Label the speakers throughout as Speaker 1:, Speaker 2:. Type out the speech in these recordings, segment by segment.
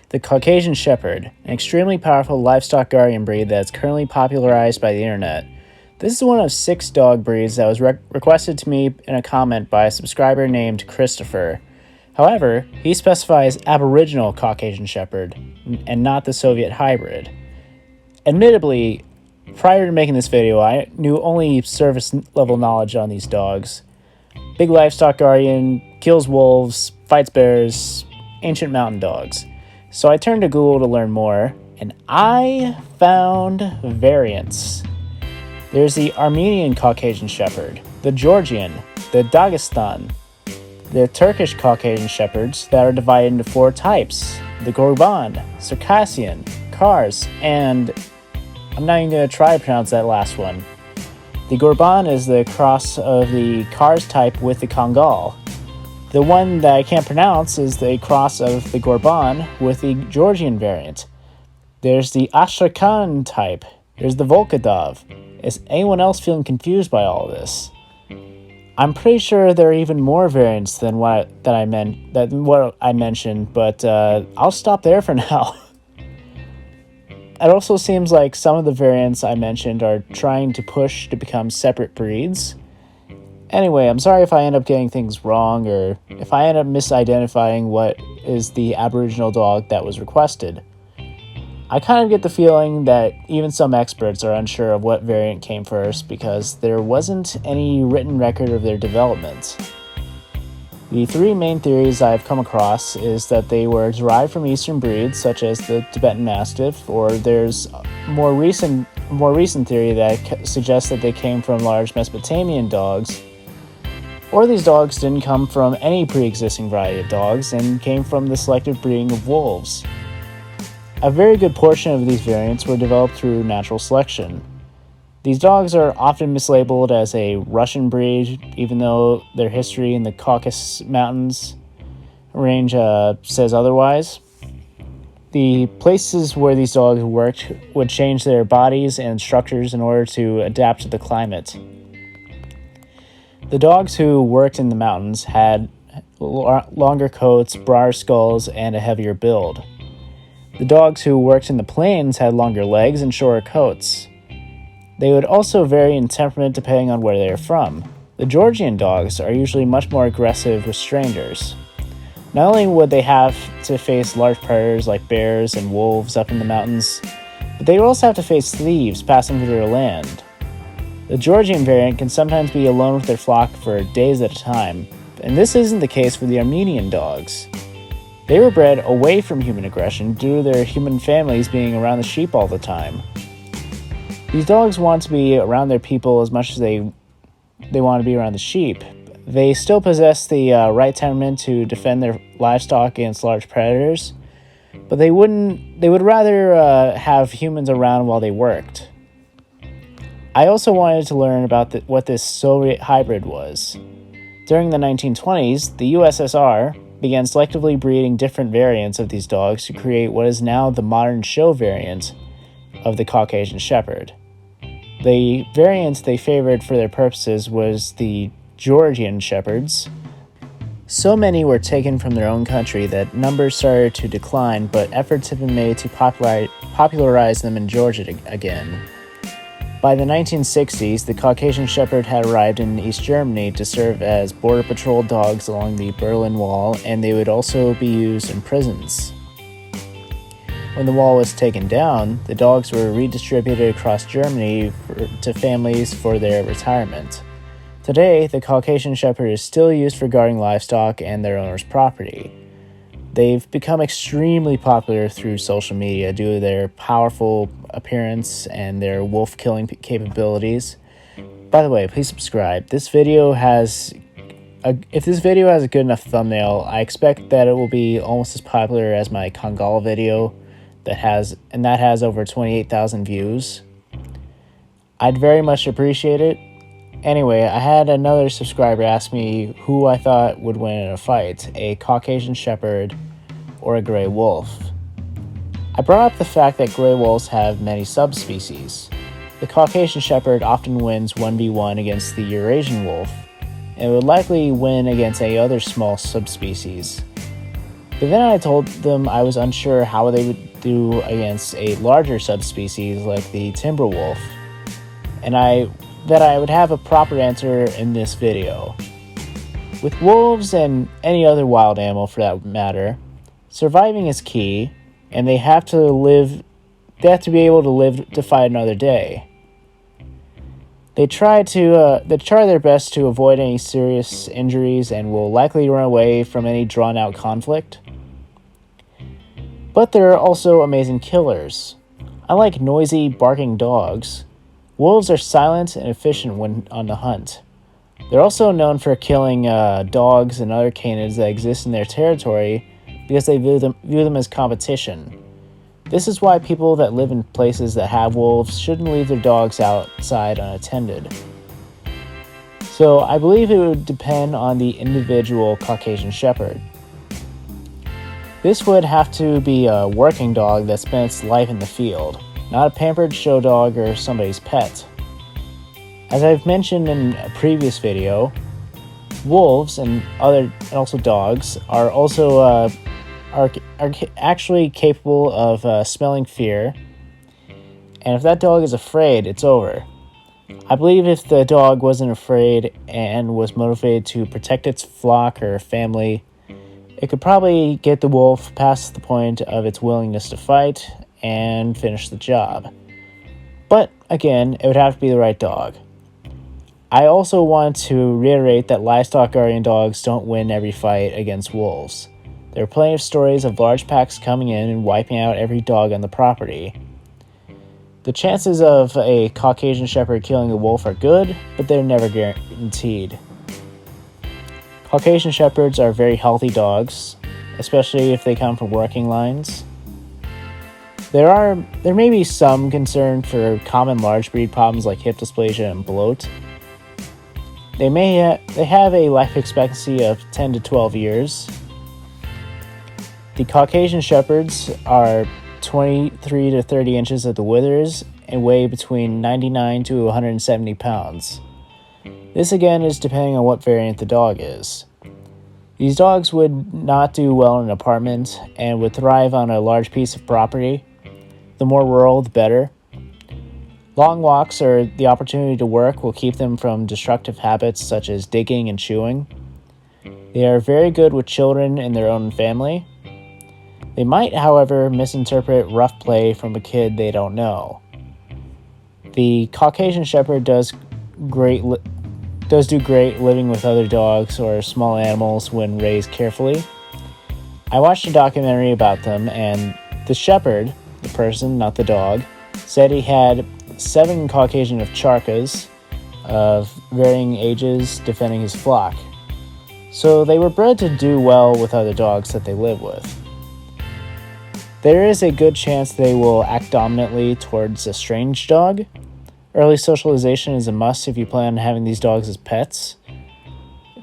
Speaker 1: The Caucasian Shepherd, an extremely powerful livestock guardian breed that is currently popularized by the internet. This is one of 6 dog breeds that was requested to me in a comment by a subscriber named Christopher. However, he specifies Aboriginal Caucasian Shepherd and not the Soviet hybrid. Admittedly, prior to making this video, I knew only surface level knowledge on these dogs. Big livestock guardian, kills wolves, fights bears, ancient mountain dogs. So I turned to Google to learn more, and I found variants. There's the Armenian Caucasian Shepherd, the Georgian, the Dagestan, the Turkish Caucasian Shepherds that are divided into 4 types, the Gorban, Circassian, Kars, and I'm not even going to try to pronounce that last one. The Gorban is the cross of the Kars type with the Kongal. The one that I can't pronounce is the cross of the Gorban with the Georgian variant. There's the Astrakhan type. There's the Volkodov. Is anyone else feeling confused by all of this? I'm pretty sure there are even more variants than what I mentioned, but I'll stop there for now. It also seems like some of the variants I mentioned are trying to push to become separate breeds. Anyway, I'm sorry if I end up getting things wrong or if I end up misidentifying what is the Aboriginal dog that was requested. I kind of get the feeling that even some experts are unsure of what variant came first because there wasn't any written record of their development. The 3 main theories I've come across is that they were derived from eastern breeds such as the Tibetan Mastiff, or there's a more recent theory that suggests that they came from large Mesopotamian dogs, or these dogs didn't come from any pre-existing variety of dogs and came from the selective breeding of wolves. A very good portion of these variants were developed through natural selection. These dogs are often mislabeled as a Russian breed, even though their history in the Caucasus Mountains range says otherwise. The places where these dogs worked would change their bodies and structures in order to adapt to the climate. The dogs who worked in the mountains had longer coats, broader skulls, and a heavier build. The dogs who worked in the plains had longer legs and shorter coats. They would also vary in temperament depending on where they are from. The Georgian dogs are usually much more aggressive restrainers. Not only would they have to face large predators like bears and wolves up in the mountains, but they would also have to face thieves passing through their land. The Georgian variant can sometimes be alone with their flock for days at a time, and this isn't the case for the Armenian dogs. They were bred away from human aggression due to their human families being around the sheep all the time. These dogs want to be around their people as much as they want to be around the sheep. They still possess the right temperament to defend their livestock against large predators, but they would rather have humans around while they worked. I also wanted to learn about what this Soviet hybrid was. During the 1920s, the USSR began selectively breeding different variants of these dogs to create what is now the modern show variant of the Caucasian Shepherd. The variant they favored for their purposes was the Georgian Shepherds. So many were taken from their own country that numbers started to decline, but efforts have been made to popularize them in Georgia again. By the 1960s, the Caucasian Shepherd had arrived in East Germany to serve as border patrol dogs along the Berlin Wall, and they would also be used in prisons. When the wall was taken down, the dogs were redistributed across Germany to families for their retirement. Today, the Caucasian Shepherd is still used for guarding livestock and their owner's property. They've become extremely popular through social media due to their powerful appearance and their wolf-killing capabilities. By the way, please subscribe. If this video has a good enough thumbnail, I expect that it will be almost as popular as my Kongal video that has over 28,000 views. I'd very much appreciate it. Anyway, I had another subscriber ask me who I thought would win in a fight, a Caucasian Shepherd or a gray wolf. I brought up the fact that gray wolves have many subspecies. The Caucasian Shepherd often wins 1v1 against the Eurasian wolf, and would likely win against any other small subspecies. But then I told them I was unsure how they would do against a larger subspecies like the timber wolf, and that I would have a proper answer in this video. With wolves and any other wild animal for that matter, surviving is key, and they have to be able to live to fight another day. They try their best to avoid any serious injuries and will likely run away from any drawn-out conflict. But there are also amazing killers. Unlike noisy, barking dogs, wolves are silent and efficient when on the hunt. They're also known for killing dogs and other canids that exist in their territory because they view them as competition. This is why people that live in places that have wolves shouldn't leave their dogs outside unattended. So I believe it would depend on the individual Caucasian Shepherd. This would have to be a working dog that spent its life in the field, not a pampered show dog or somebody's pet. As I've mentioned in a previous video, wolves and also dogs are actually capable of smelling fear, and if that dog is afraid, it's over. I believe if the dog wasn't afraid and was motivated to protect its flock or family, it could probably get the wolf past the point of its willingness to fight and finish the job. But again, it would have to be the right dog. I also want to reiterate that livestock guardian dogs don't win every fight against wolves. There are plenty of stories of large packs coming in and wiping out every dog on the property. The chances of a Caucasian Shepherd killing a wolf are good, but they're never guaranteed. Caucasian Shepherds are very healthy dogs, especially if they come from working lines. There may be some concern for common large breed problems like hip dysplasia and bloat. They have a life expectancy of 10 to 12 years. The Caucasian Shepherds are 23 to 30 inches at the withers and weigh between 99 to 170 pounds. This again is depending on what variant the dog is. These dogs would not do well in an apartment and would thrive on a large piece of property. The more rural, the better. Long walks or the opportunity to work will keep them from destructive habits such as digging and chewing. They are very good with children in their own family. They might, however, misinterpret rough play from a kid they don't know. The Caucasian Shepherd does do great living with other dogs or small animals when raised carefully. I watched a documentary about them, and the shepherd, the person, not the dog, said he had 7 Caucasian Ovcharkas of varying ages defending his flock. So they were bred to do well with other dogs that they live with. There is a good chance they will act dominantly towards a strange dog. Early socialization is a must if you plan on having these dogs as pets.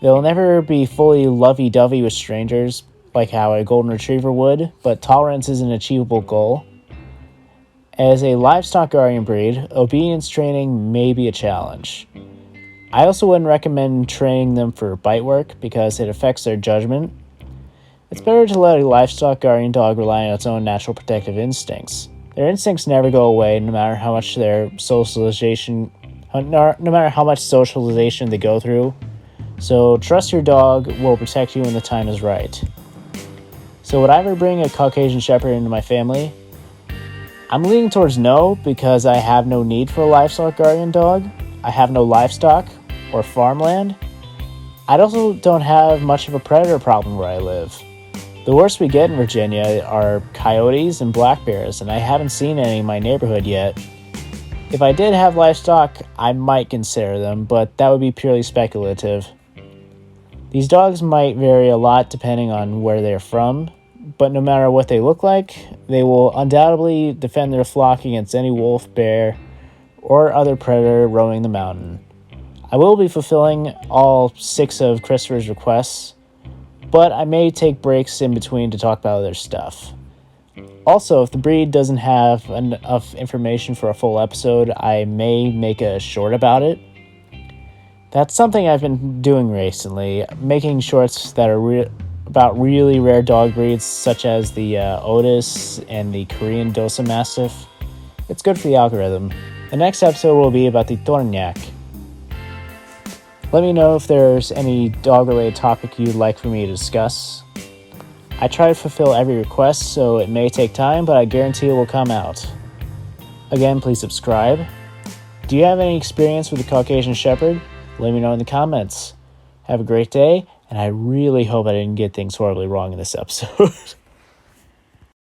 Speaker 1: They'll never be fully lovey-dovey with strangers like how a golden retriever would, but tolerance is an achievable goal. As a livestock guardian breed, obedience training may be a challenge. I also wouldn't recommend training them for bite work because it affects their judgment. It's better to let a livestock guardian dog rely on its own natural protective instincts. Their instincts never go away no matter how much socialization they go through. So trust your dog will protect you when the time is right. So would I ever bring a Caucasian Shepherd into my family? I'm leaning towards no because I have no need for a livestock guardian dog. I have no livestock or farmland. I also don't have much of a predator problem where I live. The worst we get in Virginia are coyotes and black bears, and I haven't seen any in my neighborhood yet. If I did have livestock, I might consider them, but that would be purely speculative. These dogs might vary a lot depending on where they're from, but no matter what they look like, they will undoubtedly defend their flock against any wolf, bear, or other predator roaming the mountain. I will be fulfilling all 6 of Christopher's requests, but I may take breaks in between to talk about other stuff. Also, if the breed doesn't have enough information for a full episode, I may make a short about it. That's something I've been doing recently, making shorts that are about really rare dog breeds such as the Otis and the Korean Dosa Mastiff. It's good for the algorithm. The next episode will be about the Thornyak. Let me know if there's any dog-related topic you'd like for me to discuss. I try to fulfill every request, so it may take time, but I guarantee it will come out. Again, please subscribe. Do you have any experience with the Caucasian Shepherd? Let me know in the comments. Have a great day, and I really hope I didn't get things horribly wrong in this episode.